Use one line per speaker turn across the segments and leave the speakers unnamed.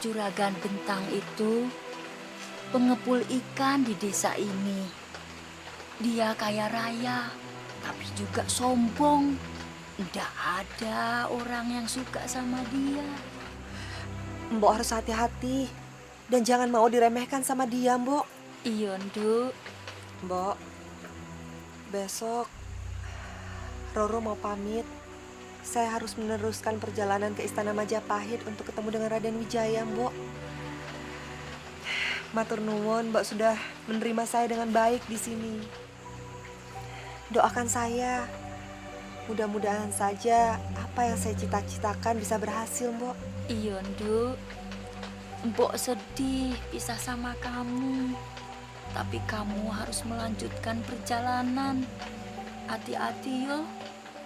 Juragan Bentang itu pengepul ikan di desa ini. Dia kaya raya, tapi juga sombong. Nggak ada orang yang suka sama dia.
Mbok harus hati-hati dan jangan mau diremehkan sama dia, Mbok.
Iya, Nduk.
Mbok, besok Roro mau pamit. Saya harus meneruskan perjalanan ke Istana Majapahit untuk ketemu dengan Raden Wijaya, Mbok. Matur nuwun, Mbok sudah menerima saya dengan baik di sini. Doakan saya. Mudah-mudahan saja apa yang saya cita-citakan bisa berhasil, Mbok.
Iya, Nduk. Mbok sedih pisah sama kamu. Tapi kamu harus melanjutkan perjalanan. Hati-hati yo.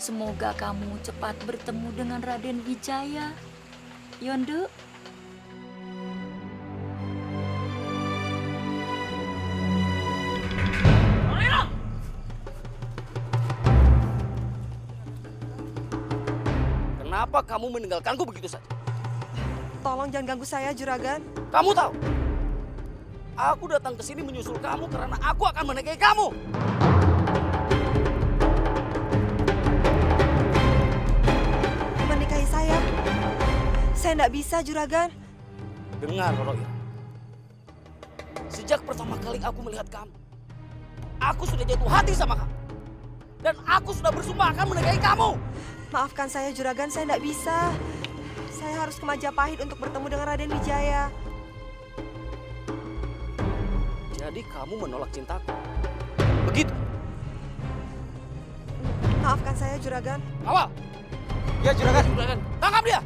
Semoga kamu cepat bertemu dengan Raden Wijaya. Yo, Nduk.
Kenapa kamu meninggalkanku begitu saja?
Tolong jangan ganggu saya, Juragan.
Kamu tahu, aku datang ke sini menyusul kamu karena aku akan menikahi kamu.
Menikahi saya? Saya tidak bisa, Juragan.
Dengar, Roro Ireng. Sejak pertama kali aku melihat kamu, aku sudah jatuh hati sama kamu. Dan aku sudah bersumpah akan menikahi kamu.
Maafkan saya, Juragan. Saya tidak bisa. Saya harus ke Majapahit untuk bertemu dengan Raden Wijaya.
Jadi kamu menolak cintaku? Begitu?
Maafkan saya, Juragan.
Awal! Ya, Juragan. Juragan. Tangkap dia!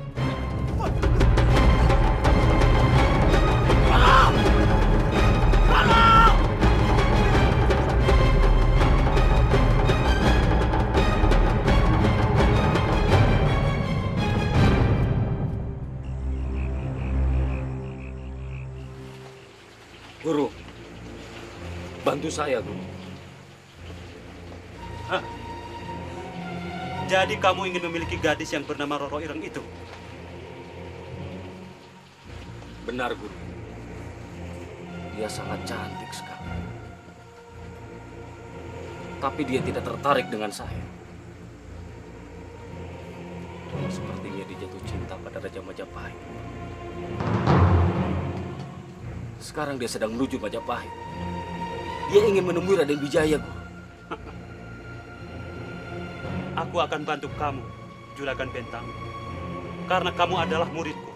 Guru, bantu saya, Guru.
Hah? Jadi kamu ingin memiliki gadis yang bernama Roro Ireng itu?
Benar, Guru. Dia sangat cantik sekali. Tapi dia tidak tertarik dengan saya. Sepertinya dia jatuh cinta pada Raja Majapahit. Sekarang dia sedang menuju Majapahit. Dia ingin menemui Raden Wijaya, Guru.
Aku akan bantu kamu, Juragan Bentang. Karena kamu adalah muridku.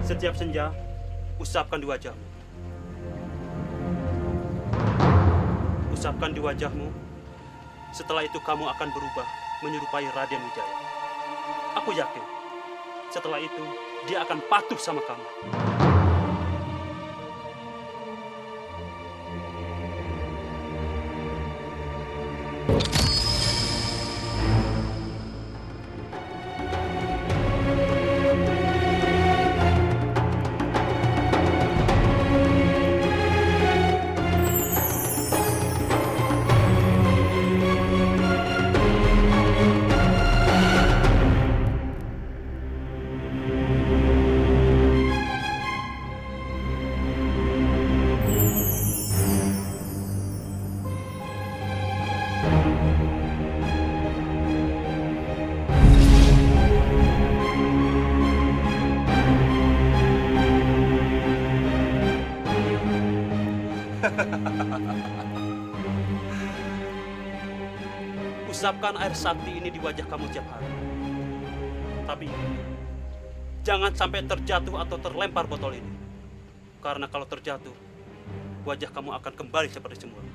Setiap senja, usapkan di wajahmu. Usapkan di wajahmu. Setelah itu kamu akan berubah menyerupai Raden Wijaya. Aku yakin, setelah itu dia akan patuh sama kamu. Usapkan air sakti ini di wajah kamu tiap hari. Tapi jangan sampai terjatuh atau terlempar botol ini. Karena kalau terjatuh, wajah kamu akan kembali seperti semula.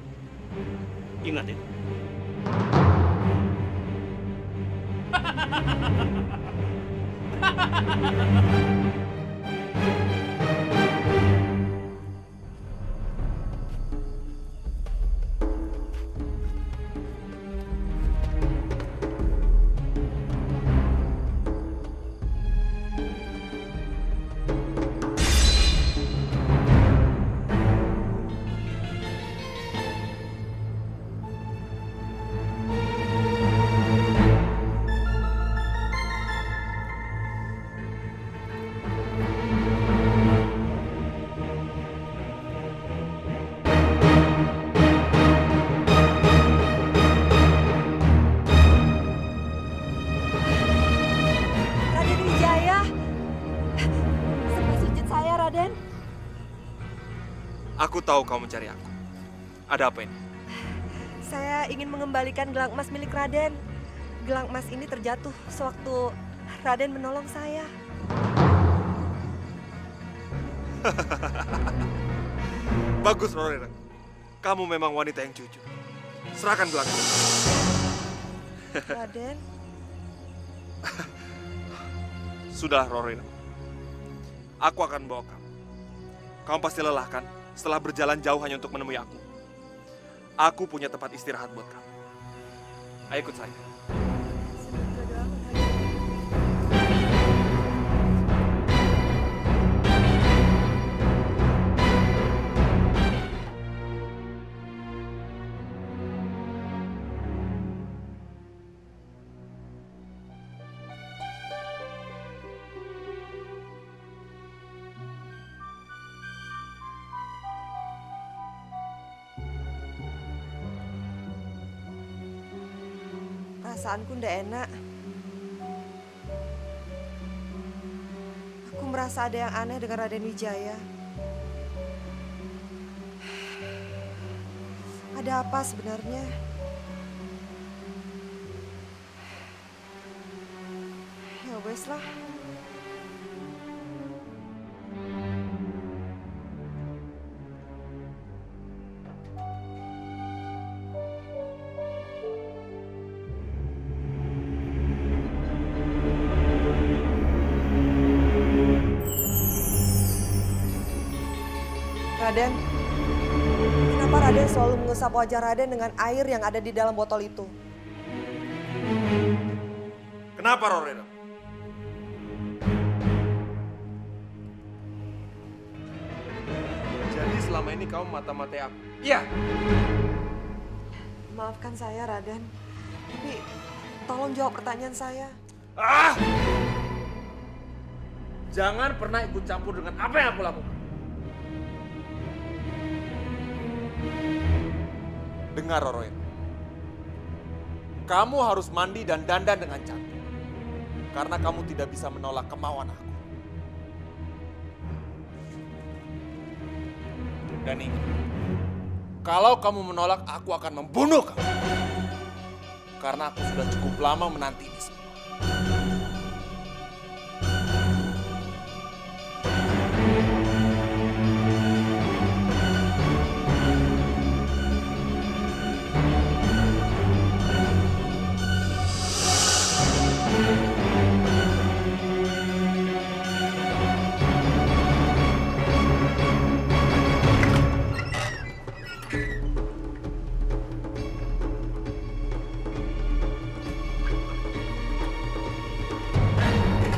Ingat itu.
Aku tahu kau mencari aku. Ada apa ini?
Saya ingin mengembalikan gelang emas milik Raden. Gelang emas ini terjatuh sewaktu Raden menolong saya.
Bagus, Roro. Kamu memang wanita yang jujur. Serahkan gelang itu.
Raden,
Sudah, Roro. Aku akan bawa kamu. Kamu pasti lelah kan setelah berjalan jauh hanya untuk menemui aku. Aku punya tempat istirahat buat kamu. Ayo ikut saya.
perasaanku ndak enak. Aku merasa ada yang aneh dengan Raden Wijaya. Ada apa sebenarnya? Ya wes lah. Raden, kenapa Raden selalu mengusap wajah Raden dengan air yang ada di dalam botol itu?
Kenapa, Roro? Jadi selama ini kamu mata-matai aku? Iya.
Maafkan saya, Raden. Tapi tolong jawab pertanyaan saya.
Ah! Jangan pernah ikut campur dengan apa yang aku lakukan. Dengar, Roro. Kamu harus mandi dan dandan dengan cantik. Karena kamu tidak bisa menolak kemauan aku. Dan ingat, kalau kamu menolak, aku akan membunuh kamu. Karena aku sudah cukup lama menanti ini semua.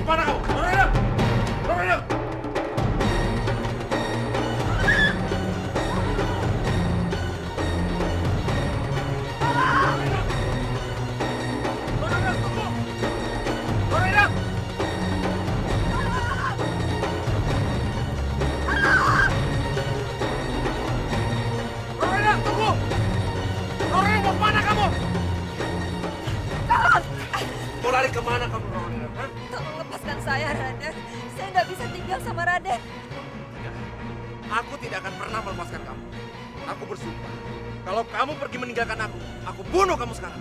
Mana kamu? Roro! Roro! Lari kemana kamu, Roro?
Tolong lepaskan saya, Raden. Saya tidak bisa tinggal sama Raden.
Tidak. Aku tidak akan pernah melepaskan kamu. Aku bersumpah. Kalau kamu pergi meninggalkan aku bunuh kamu sekarang.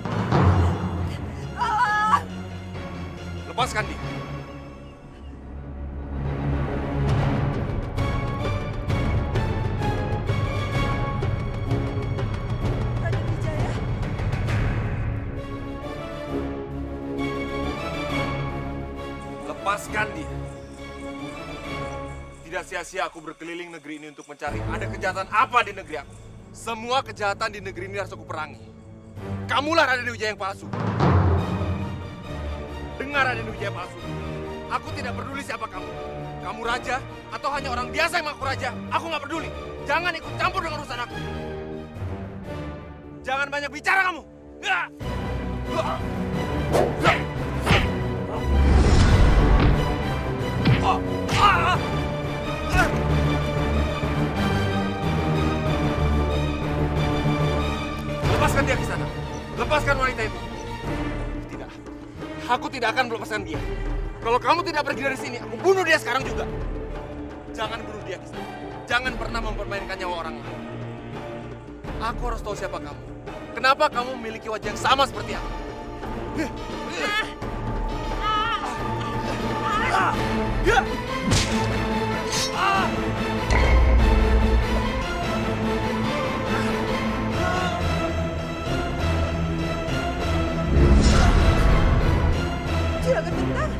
Lepaskan dia.
Raden Wijaya.
Lepaskan dia. Tidak sia-sia aku berkeliling negeri ini untuk mencari ada kejahatan apa di negeri aku. Semua kejahatan di negeri ini harus aku perangi. Kamulah Raden Wijaya yang palsu. Dengar, Raden Wijaya palsu. Aku tidak peduli siapa kamu. Kamu raja atau hanya orang biasa yang mengaku raja. Aku nggak peduli. Jangan ikut campur dengan urusan aku. Jangan banyak bicara kamu. Lepaskan dia ke sana. Lepaskan wanita itu. Tidak. Aku tidak akan melepaskan dia. Kalau kamu tidak pergi dari sini, aku bunuh dia sekarang juga. Jangan bunuh dia, Kisana. Jangan pernah mempermainkan nyawa orang lain. Aku harus tahu siapa kamu. Kenapa kamu memiliki wajah yang sama seperti aku?
Juragan Bentang.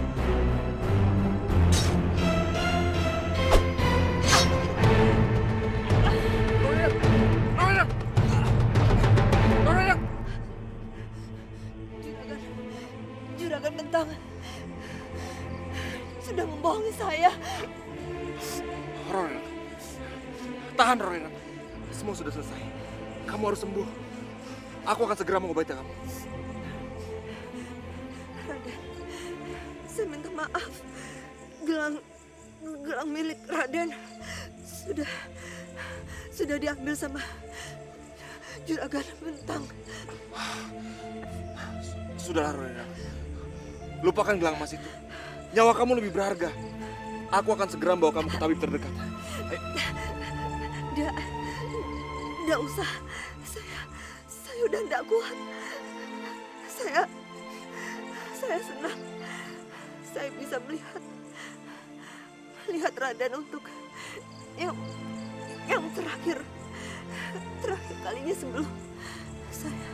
Juragan Bentang sudah membohongi saya.
Rorena, tahan Rorena. Semua sudah selesai. Kamu harus sembuh. Aku akan segera mengobati kamu.
Raden, saya minta maaf. Gelang milik Raden sudah diambil sama Juragan Bentang.
Sudahlah Rorena. Lupakan gelang emas itu. Nyawa kamu lebih berharga. Aku akan segera membawa kamu ke tabib terdekat.
Tidak usah. Saya udah tidak kuat. Saya senang. Saya bisa melihat Raden untuk yang terakhir kalinya sebelum saya.